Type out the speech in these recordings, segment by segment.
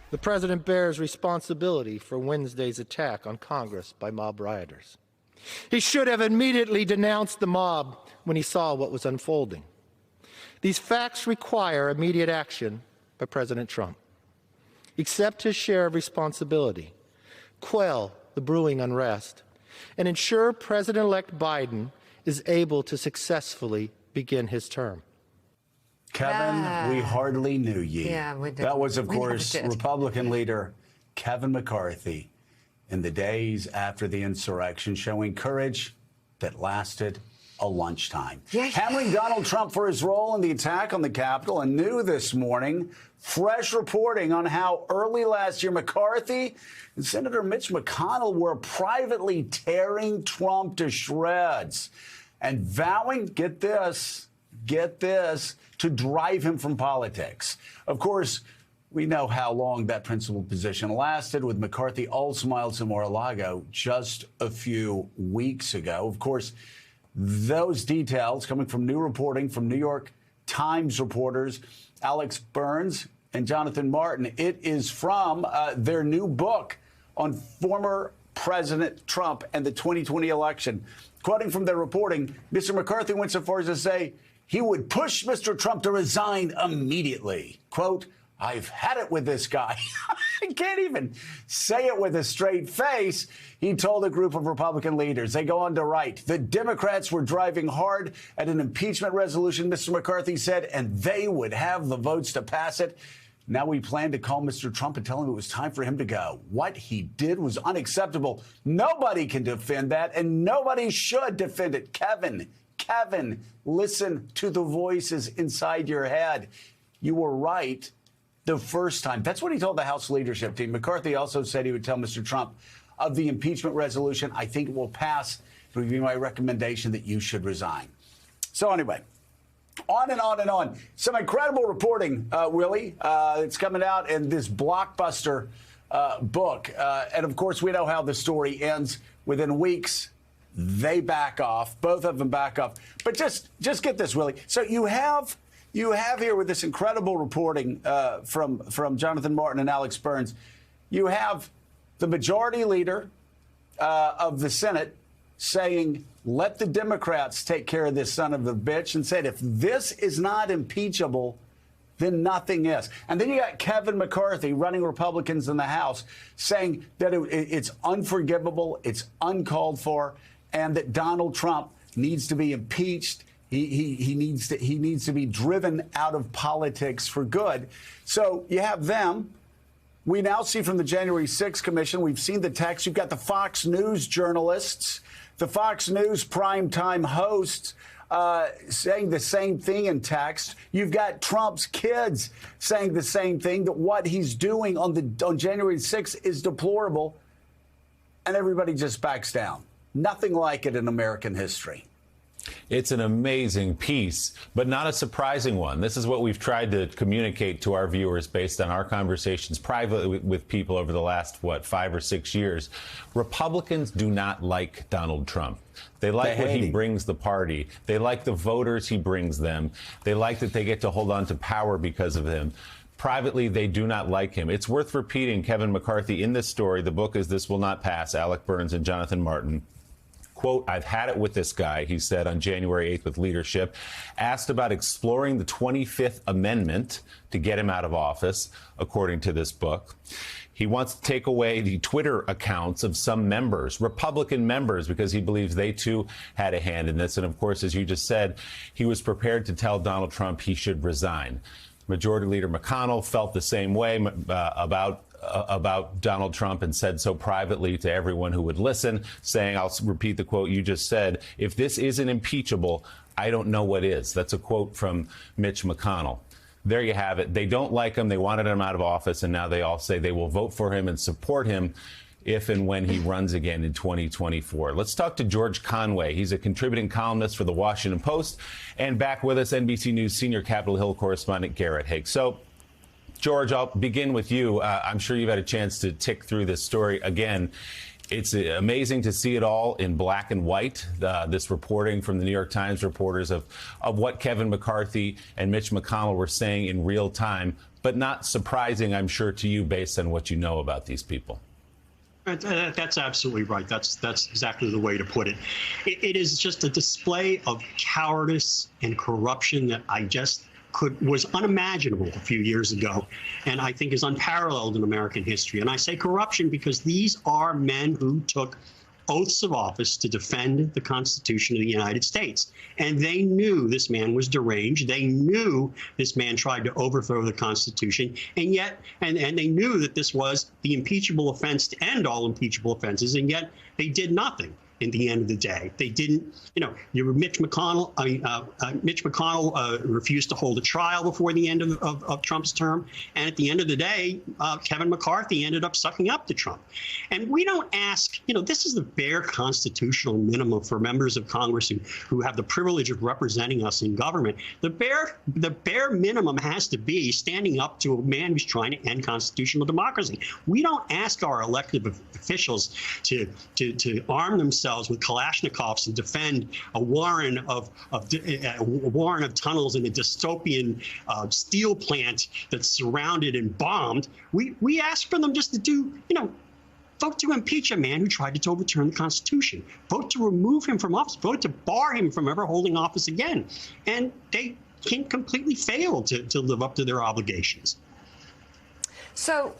The president bears responsibility for Wednesday's attack on Congress by mob rioters. He should have immediately denounced the mob when he saw what was unfolding. These facts require immediate action by President Trump. Accept his share of responsibility, quell the brewing unrest, and ensure President-elect Biden is able to successfully begin his term. Kevin, we hardly knew ye. Yeah, we did. That was, of We course, never did. Republican leader Kevin McCarthy in the days after the insurrection, showing courage that lasted a lunchtime. Yeah. Hammering Donald Trump for his role in the attack on the Capitol, and new this morning, fresh reporting on how early last year McCarthy and Senator Mitch McConnell were privately tearing Trump to shreds and vowing, get this, to drive him from politics. Of course, we know how long that principled position lasted, with McCarthy all smiles in Mar-a-Lago just a few weeks ago. Of course, those details coming from new reporting from New York Times reporters Alex Burns and Jonathan Martin. It is from their new book on former President Trump and the 2020 election. Quoting from their reporting, Mr. McCarthy went so far as to say he would push Mr. Trump to resign immediately. Quote, I've had it with this guy. I can't even say it with a straight face, he told a group of Republican leaders. They go on to write, the Democrats were driving hard at an impeachment resolution, Mr. McCarthy said, and they would have the votes to pass it. Now we plan to call Mr. Trump and tell him it was time for him to go. What he did was unacceptable. Nobody can defend that, and nobody should defend it. Kevin, listen to the voices inside your head. You were right the first time. That's what he told the House leadership team. McCarthy also said he would tell Mr. Trump of the impeachment resolution. I think it will pass. It would be my recommendation that you should resign. So anyway, on and on and on. Some incredible reporting, Willie. It's coming out in this blockbuster book. And of course, we know how the story ends. Within weeks, they back off. Both of them back off. But just get this, Willie. So you have here with this incredible reporting from Jonathan Martin and Alex Burns, you have the majority leader of the Senate saying, let the Democrats take care of this son of a bitch, and said, if this is not impeachable, then nothing is. And then you got Kevin McCarthy running Republicans in the House saying that it's unforgivable, it's uncalled for, and that Donald Trump needs to be impeached. He needs to be driven out of politics for good. So you have them. We now see from the January 6th Commission, we've seen the text. You've got the Fox News journalists, the Fox News primetime hosts saying the same thing in text. You've got Trump's kids saying the same thing, that what he's doing on January 6th is deplorable, and everybody just backs down. Nothing like it in American history. It's an amazing piece, but not a surprising one. This is what we've tried to communicate to our viewers based on our conversations privately with people over the last, 5 or 6 years. Republicans do not like Donald Trump. They like what he brings the party. They like the voters he brings them. They like that they get to hold on to power because of him. Privately, they do not like him. It's worth repeating Kevin McCarthy in this story. The book is This Will Not Pass, Alex Burns and Jonathan Martin. Quote, I've had it with this guy, he said on January 8th with leadership. Asked about exploring the 25th Amendment to get him out of office, according to this book. He wants to take away the Twitter accounts of some members, Republican members, because he believes they, too, had a hand in this. And, of course, as you just said, he was prepared to tell Donald Trump he should resign. Majority Leader McConnell felt the same way about Donald Trump and said so privately to everyone who would listen, saying, I'll repeat the quote you just said, if this isn't impeachable, I don't know what is. That's a quote from Mitch McConnell. There you have it. They don't like him. They wanted him out of office, and now they all say they will vote for him and support him if and when he runs again in 2024. Let's talk to George Conway. He's a contributing columnist for The Washington Post, and back with us, NBC News senior Capitol Hill correspondent Garrett Haake. So, George, I'll begin with you. I'm sure you've had a chance to tick through this story again. It's amazing to see it all in black and white, this reporting from the New York Times reporters of what Kevin McCarthy and Mitch McConnell were saying in real time. but not surprising, I'm sure, to you based on what you know about these people. That's absolutely right. That's exactly the way to put it. It is just a display of cowardice and corruption that was unimaginable a few years ago, and I think is unparalleled in American history. And I say corruption because these are men who took oaths of office to defend the Constitution of the United States. And they knew this man was deranged. They knew this man tried to overthrow the Constitution. And yet, and they knew that this was the impeachable offense to end all impeachable offenses. And yet they did nothing. In the end of the day, they didn't. Mitch McConnell. Mitch McConnell refused to hold a trial before the end of Trump's term, and at the end of the day, Kevin McCarthy ended up sucking up to Trump. And we don't ask. This is the bare constitutional minimum for members of Congress who have the privilege of representing us in government. The bare minimum has to be standing up to a man who's trying to end constitutional democracy. We don't ask our elected officials to arm themselves with Kalashnikovs and defend a warren of tunnels in a dystopian steel plant that's surrounded and bombed. We ask for them just to vote to impeach a man who tried to overturn the Constitution. Vote to remove him from office. Vote to bar him from ever holding office again. And they can completely fail to live up to their obligations. So,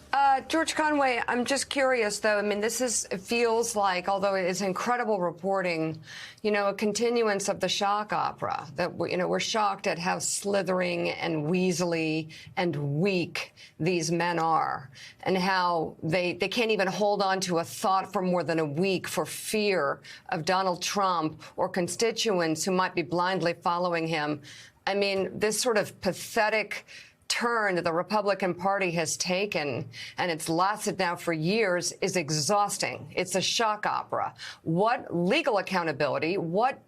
George Conway, I'm just curious, though. I mean, it feels like, although it is incredible reporting, a continuance of the shock opera. That, we're shocked at how slithering and weaselly and weak these men are, and how they can't even hold on to a thought for more than a week for fear of Donald Trump or constituents who might be blindly following him. I mean, this sort of pathetic turn that the Republican Party has taken, and it's lasted now for years, is exhausting. It's a shock opera. What legal accountability, what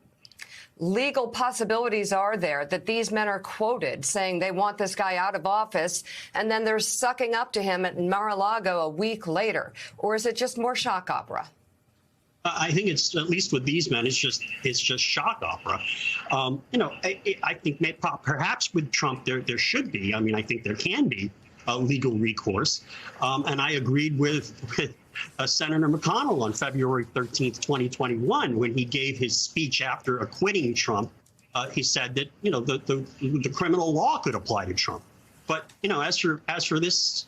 legal possibilities are there that these men are quoted saying they want this guy out of office, and then they're sucking up to him at Mar-a-Lago a week later? Or is it just more shock opera? I think it's, at least with these men, it's just shock opera. I think perhaps with Trump there should be. I mean, I think there can be a legal recourse. And I agreed with Senator McConnell on February 13th, 2021, when he gave his speech after acquitting Trump. He said that the criminal law could apply to Trump. But as for this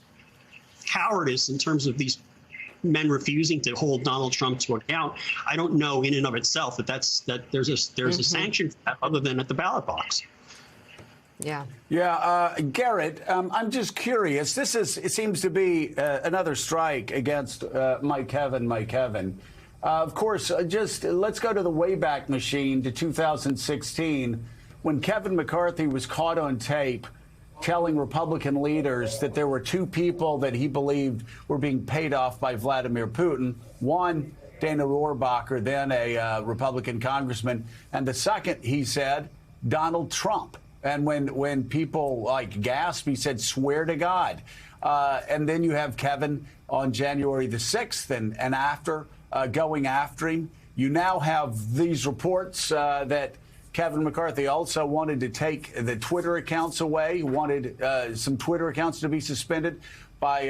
cowardice in terms of these men refusing to hold Donald Trump to account, I don't know in and of itself that there's a sanction for that other than at the ballot box. Yeah. Yeah, Garrett, I'm just curious. It seems to be another strike against Mike Kevin. Of course, just let's go to the Wayback Machine to 2016 when Kevin McCarthy was caught on tape telling Republican leaders that there were two people that he believed were being paid off by Vladimir Putin. One, Dana Rohrabacher, then a Republican congressman. And the second, he said, Donald Trump. And when people gasped, he said, swear to God. And then you have Kevin on January the 6th and after going after him. You now have these reports that Kevin McCarthy also wanted to take the Twitter accounts away. He wanted some Twitter accounts to be suspended by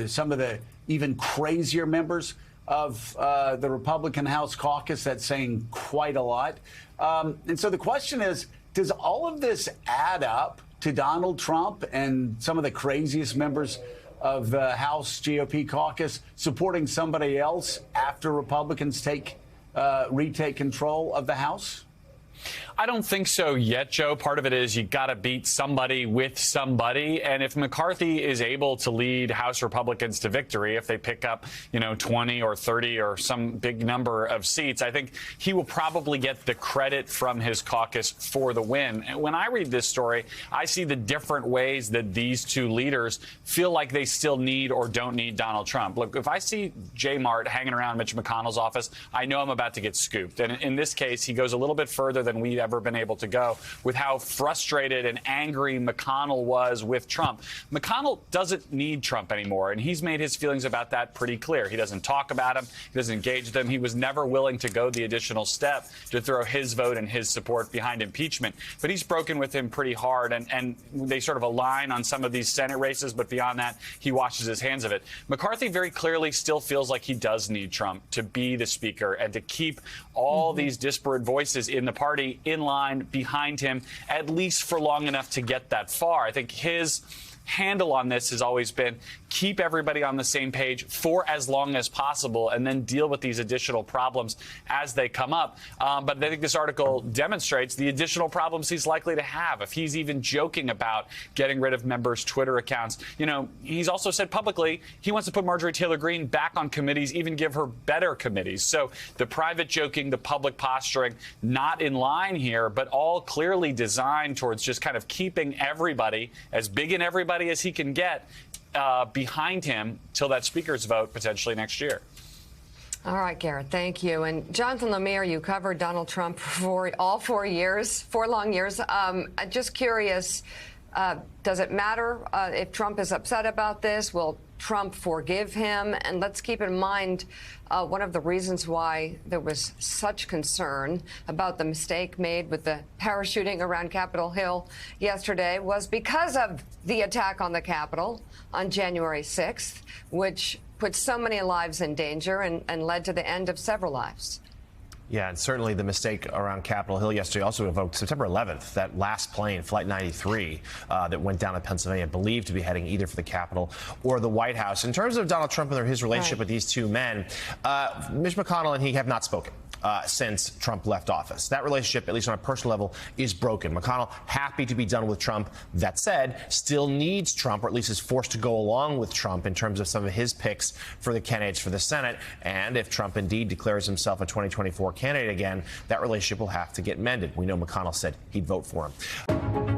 some of the even crazier members of the Republican House caucus. That's saying quite a lot. And so the question is, does all of this add up to Donald Trump and some of the craziest members of the House GOP caucus supporting somebody else after Republicans retake control of the House? I don't think so yet, Joe. Part of it is you got to beat somebody with somebody. And if McCarthy is able to lead House Republicans to victory, if they pick up, 20 or 30 or some big number of seats, I think he will probably get the credit from his caucus for the win. And when I read this story, I see the different ways that these two leaders feel like they still need or don't need Donald Trump. Look, if I see J Mart hanging around Mitch McConnell's office, I know I'm about to get scooped. And in this case, he goes a little bit further than we ever been able to go with how frustrated and angry McConnell was with Trump. McConnell doesn't need Trump anymore, and he's made his feelings about that pretty clear. He doesn't talk about him. He doesn't engage them. He was never willing to go the additional step to throw his vote and his support behind impeachment. But he's broken with him pretty hard, and they sort of align on some of these Senate races, but beyond that, he washes his hands of it. McCarthy very clearly still feels like he does need Trump to be the speaker and to keep all these disparate voices in the party in line behind him, at least for long enough to get that far. I think his handle on this has always been keep everybody on the same page for as long as possible and then deal with these additional problems as they come up. But I think this article demonstrates the additional problems he's likely to have if he's even joking about getting rid of members' Twitter accounts. You know, he's also said publicly he wants to put Marjorie Taylor Greene back on committees, even give her better committees. So the private joking, the public posturing, not in line here, but all clearly designed towards just kind of keeping everybody, as big in everybody as he can get, behind him till that speaker's vote potentially next year. All right, Garrett, thank you. And Jonathan Lemire, you covered Donald Trump for all 4 years, 4 long years. Just curious, does it matter if Trump is upset about this? Will Trump forgive him? And let's keep in mind one of the reasons why there was such concern about the mistake made with the parachuting around Capitol Hill yesterday was because of the attack on the Capitol on January 6th, which put so many lives in danger and led to the end of several lives. Yeah, and certainly the mistake around Capitol Hill yesterday also evoked September 11th, that last plane, Flight 93, that went down to Pennsylvania, believed to be heading either for the Capitol or the White House. In terms of Donald Trump and his relationship with these two men, Mitch McConnell and he have not spoken since Trump left office. That relationship, at least on a personal level, is broken. McConnell happy to be done with Trump. That said, still needs Trump, or at least is forced to go along with Trump in terms of some of his picks for the candidates for the Senate. And if Trump indeed declares himself a 2024 candidate again, that relationship will have to get mended. We know McConnell said he'd vote for him.